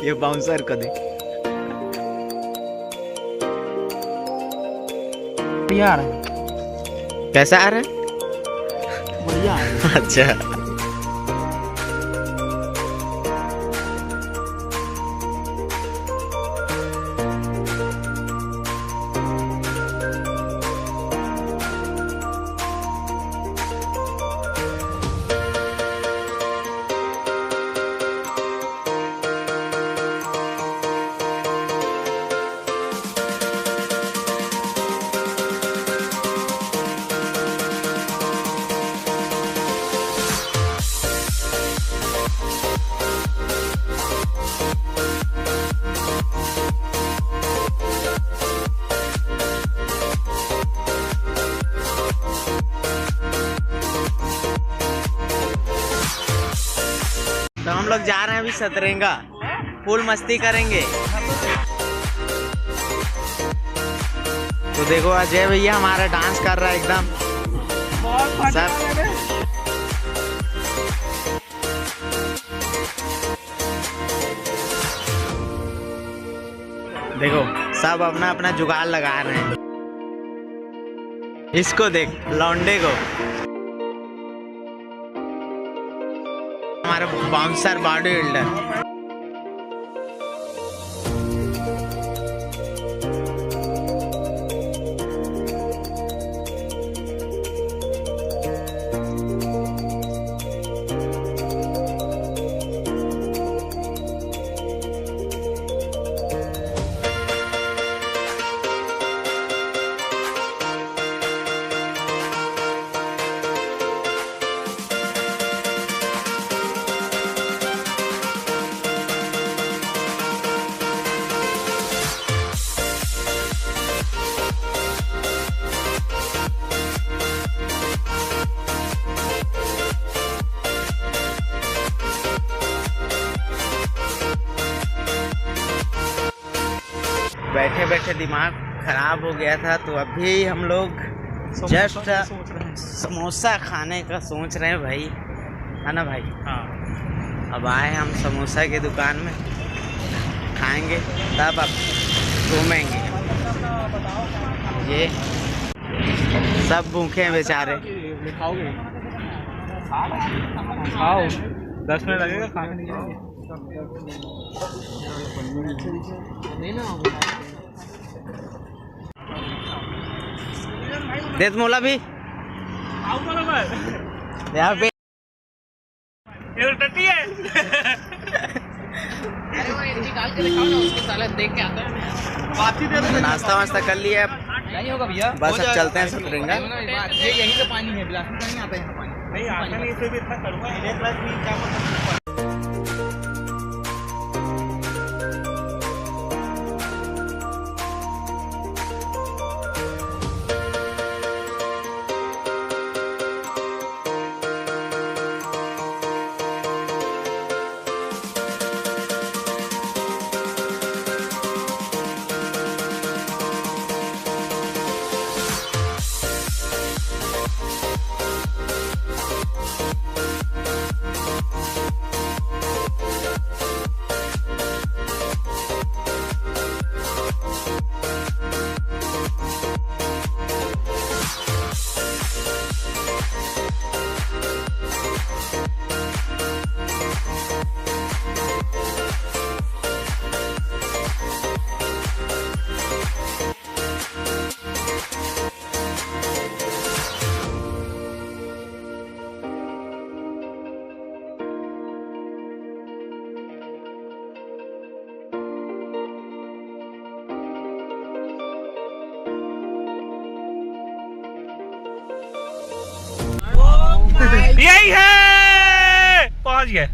ये बाउंसर को दे। बढ़िया आ रहा है। कैसा आ रहा है? बढ़िया आ रहा है। अच्छा तो हम लोग जा रहे हैं अभी सतरंगा, फुल मस्ती करेंगे। तो देखो अजय भैया हमारा डांस कर रहा है एकदम सब। देखो सब अपना अपना जुगाड़ लगा रहे हैं। इसको देख लौंडे को, हमारा बाउंसर बॉडी बिल्डर। बैठे बैठे दिमाग खराब हो गया था, तो अभी हम लोग जस्ट समोसा खाने का सोच रहे हैं भाई, है ना भाई? हाँ। अब आए हम समोसा की दुकान में, खाएंगे तब अब घूमेंगे। ये सब भूखे हैं बेचारे। खाओगे? खाओ, 10 मिनट लगेगा खाने दे मोला भी यहाँ पे टट्टी है। अरे वो निकाल के दिखाओ ना उसको, साला देख के आता है। नाश्ता वास्ता कर लिया, अब नहीं होगा भैया, बस अब चलते हैं सतरंगा। ये यही तो पानी है, बिलासपुर का नहीं आता है यहाँ पानी। नहीं आता नहीं, इसे भी इतना करूँगा। इधर प्लस भी क्या मतलब। यही है, पहुंच गए।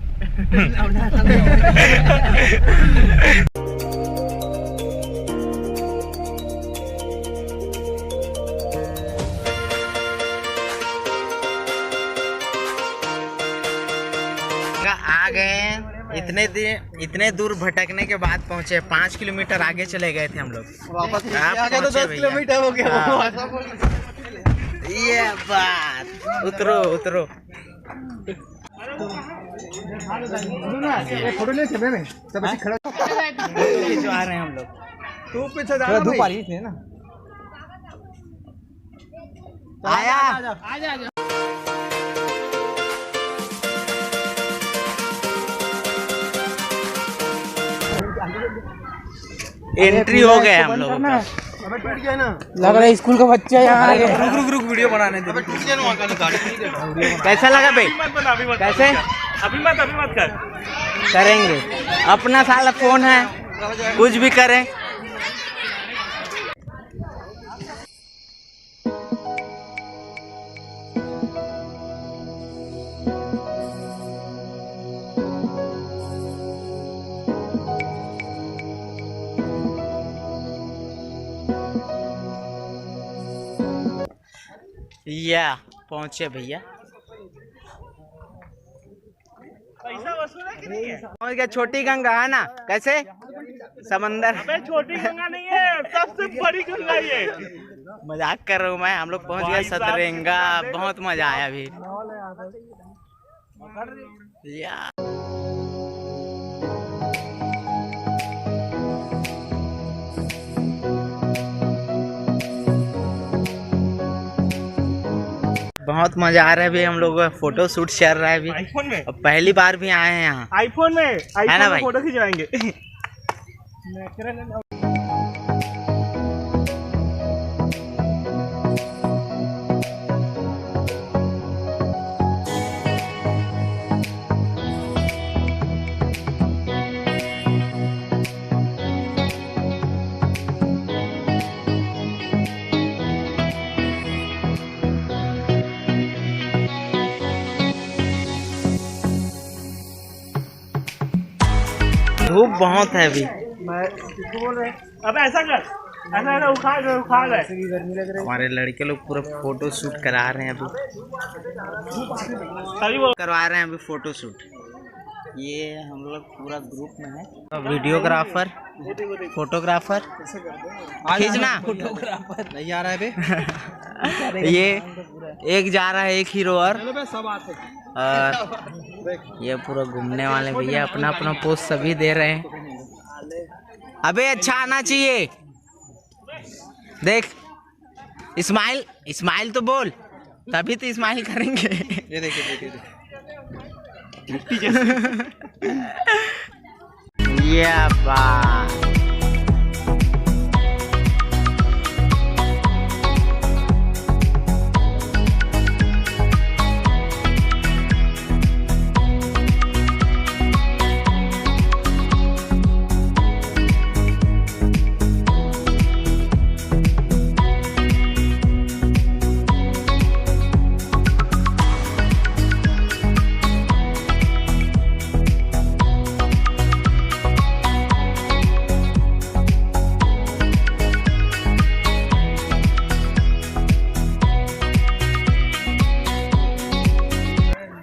आ गए इतने दूर भटकने के बाद पहुंचे। 5 किलोमीटर आगे चले गए थे हम लोग, वापस आगे तो 10 किलोमीटर हो गया। ये बात, उतरो उतरो। फोटो ले खिंचवा रहे हैं हम लोग। तू पीछे जा, धूप आ रही है ना। आया आजा एंट्री हो गए हम लोगों का। अबे टूट गया ना, लग रहा है स्कूल का बच्चा यहाँ रुक वीडियो बनाने दे। अबे टूट गया ना, वहां गाड़ी। कैसा लगा भाई? कैसे अभी मत कर। करेंगे, अपना साला फोन है, कुछ भी करें। या पहुंचे भैया। पैसा वसूल है कि नहीं है? पहुंच गया छोटी गंगा है ना। कैसे समंदर? अबे छोटी गंगा नहीं है, सबसे बड़ी गंगा ये। मजाक कर रहा हूँ मैं। हम लोग पहुंच गए सतरंगा, बहुत मजा आया अभी। या बहुत मजा आ रहा है अभी। हम लोग फोटो शूट चल रहा है अभी। आईफोन में, अब पहली बार भी आए हैं यहाँ। आईफोन में है ना भाई? फोटो खिंचवाएंगे। धूप बहुत है अभी। मैं किसको बोल रहे हैं? अबे ऐसा कर, ऐसा उखाड़ रहे। हमारे लड़के लोग पूरा फोटो शूट करा रहे हैं अभी। करवा रहे हैं अभी फोटो शूट। ये हम लोग पूरा ग्रुप में है। वीडियोग्राफर, फोटोग्राफर, खींचना फोटोग्राफर नहीं आ रहा है बे। ये एक जा रहा है, एक हीरो और ये पूरा घूमने वाले भैया अपना अपना पोस्ट सभी दे रहे हैं। अबे अच्छा आना चाहिए। देख इस्माइल, इस्माइल तो बोल, तभी तो इस्माइल करेंगे। ये देखिए ये बात।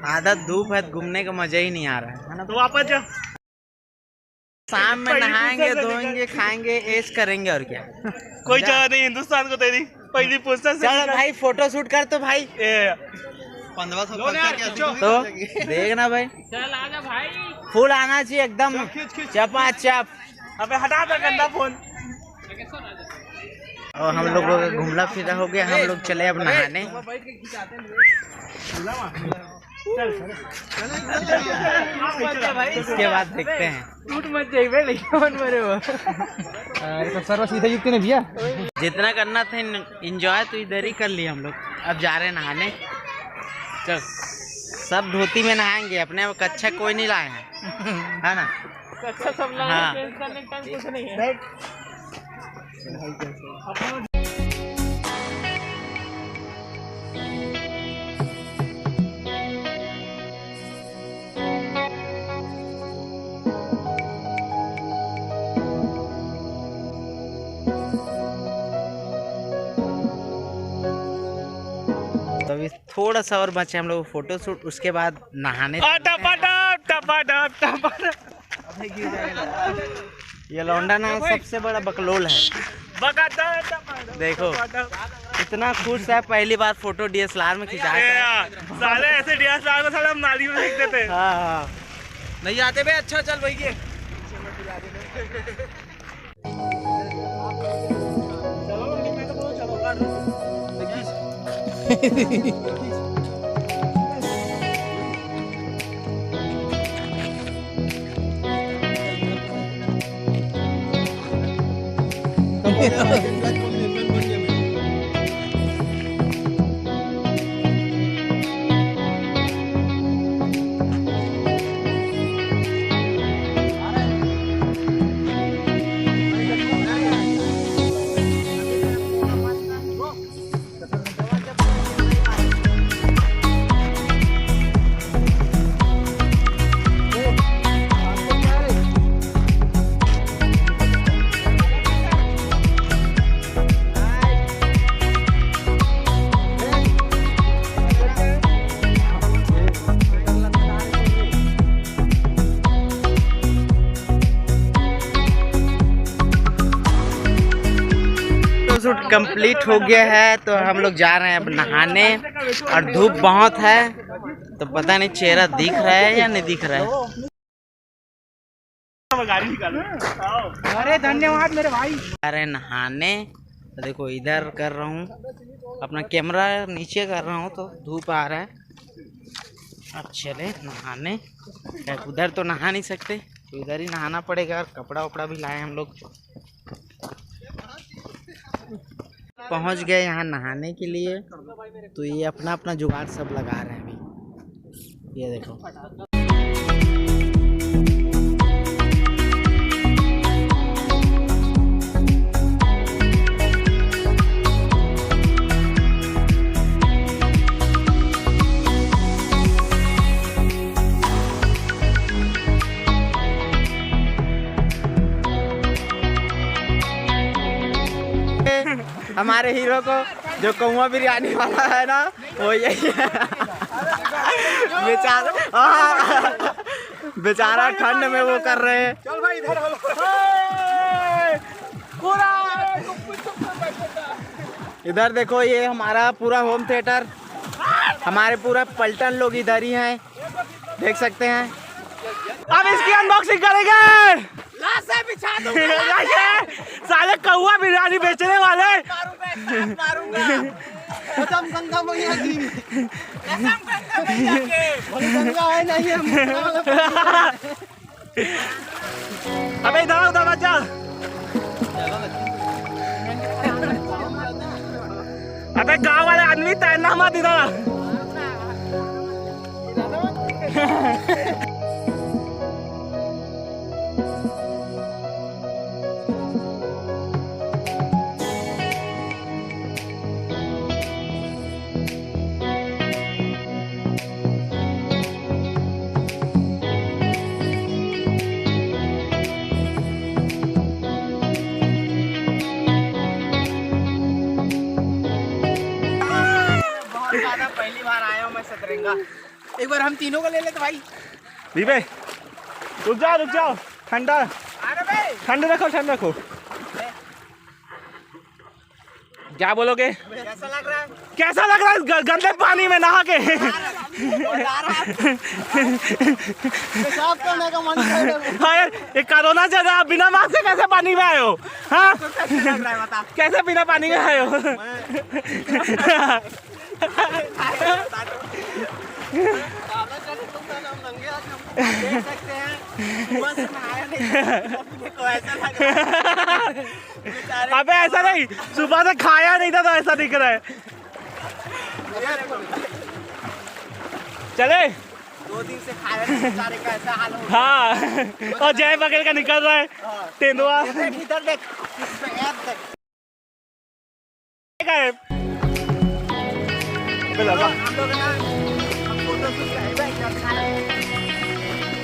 आधा धूप है, घूमने का मजा ही नहीं आ रहा है ना। तो वापस जा। शाम में नहाएंगे, धोएंगे, खाएंगे, ऐश करेंगे और क्या। कोई जगह नहीं हिंदुस्तान को तेरी पहली पुस्तक। चल भाई फोटो शूट कर तो भाई। 1500 तो देखना भाई, चल आजा भाई। फुल आना चाहिए एकदम चपाचप। अबे हटा दे गंदा फोन। और हम लोगों का घूमना फिरा हो गया। हम लोग चले अब नहाने। इसके बाद देखते हैं। टूट मत जाइए लेकिन मरे वो। सर्व सीधा युक्त ने भैया। जितना करना था एंजॉय तो इधर ही कर लिया हम लोग। अब जा रहे हैं नहाने। चल सब धोती में नहाएंगे, अपने कच्छा कोई नहीं लाए हैं, है ना? अच्छा सब लोग हाँ। चेंज करने का कुछ नहीं है। तो अभी थोड़ा सा और बचे हम लोग फोटो शूट, उसके बाद नहाने। ये लौंडा ना सबसे बड़ा बकलोल है। देखो इतना खुश है, पहली बार फोटो डीएसएलआर में खिंचाया। साले ऐसे डीएसएलआर में साले हम नाली में फेंक देते। हाँ हाँ नहीं आते बे। अच्छा चल भैया। शूट कंप्लीट हो गया है, तो हम लोग जा रहे हैं अब नहाने। और धूप बहुत है तो पता नहीं चेहरा दिख रहा है या नहीं दिख रहा है। अरे धन्यवाद मेरे भाई। जा रहे हैं नहाने, तो देखो इधर कर रहा हूँ, अपना कैमरा नीचे कर रहा हूँ तो धूप आ रहा है। अब चले नहाने। उधर तो नहा नहीं सकते, तो इधर ही नहाना पड़ेगा। और कपड़ा वपड़ा भी लाए हम लोग। पहुंच गए यहाँ नहाने के लिए, तो ये अपना अपना जुगाड़ सब लगा रहे हैं अभी। ये देखो हमारे हीरो को जो कौवा बिरयानी वाला है ना, वो यही है। बेचारा ठंड में वो कर रहे हैं। चल भाई इधर पूरा इधर देखो, ये हमारा पूरा होम थिएटर, हमारे पूरा पलटन लोग इधर ही हैं, देख सकते हैं। अब इसकी अनबॉक्सिंग करेंगे। बिछा साले कौवा बिरयानी बेचने वाले। मारूंगा कसम गंगा मैया की, कसम गंगा मैया के। गंगा है नहीं अबे इधर उधर मत जा। अबे गाँव वाले आदमी तैरना मत इधर। पहली बार आया हूँ मैं सतरंगा। एक बार हम तीनों को ले लेते भाई। दीपे रुक जाओ ठंडा ठंड रखो। क्या बोलोगे? कैसा लग रहा है गंदे पानी में नहा के? ये कोरोना चल रहा है, बिना मास्क से कैसे पानी में आए हो? हाँ कैसे बिना पानी में आए हो? अबे ऐसा नहीं, सुबह से खाया नहीं था तो ऐसा दिख रहा है। चले 2 दिन से खाया नहीं, सारे का ऐसा हाल हो। हाँ और जय बगल का निकल रहा है तेंदुआ। इधर देख,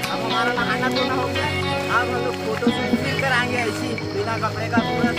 अब हमारा नहाना धोना हो गया। अब हम लोग फोटो शूट कराएंगे ऐसी बिना कपड़े का पूरा।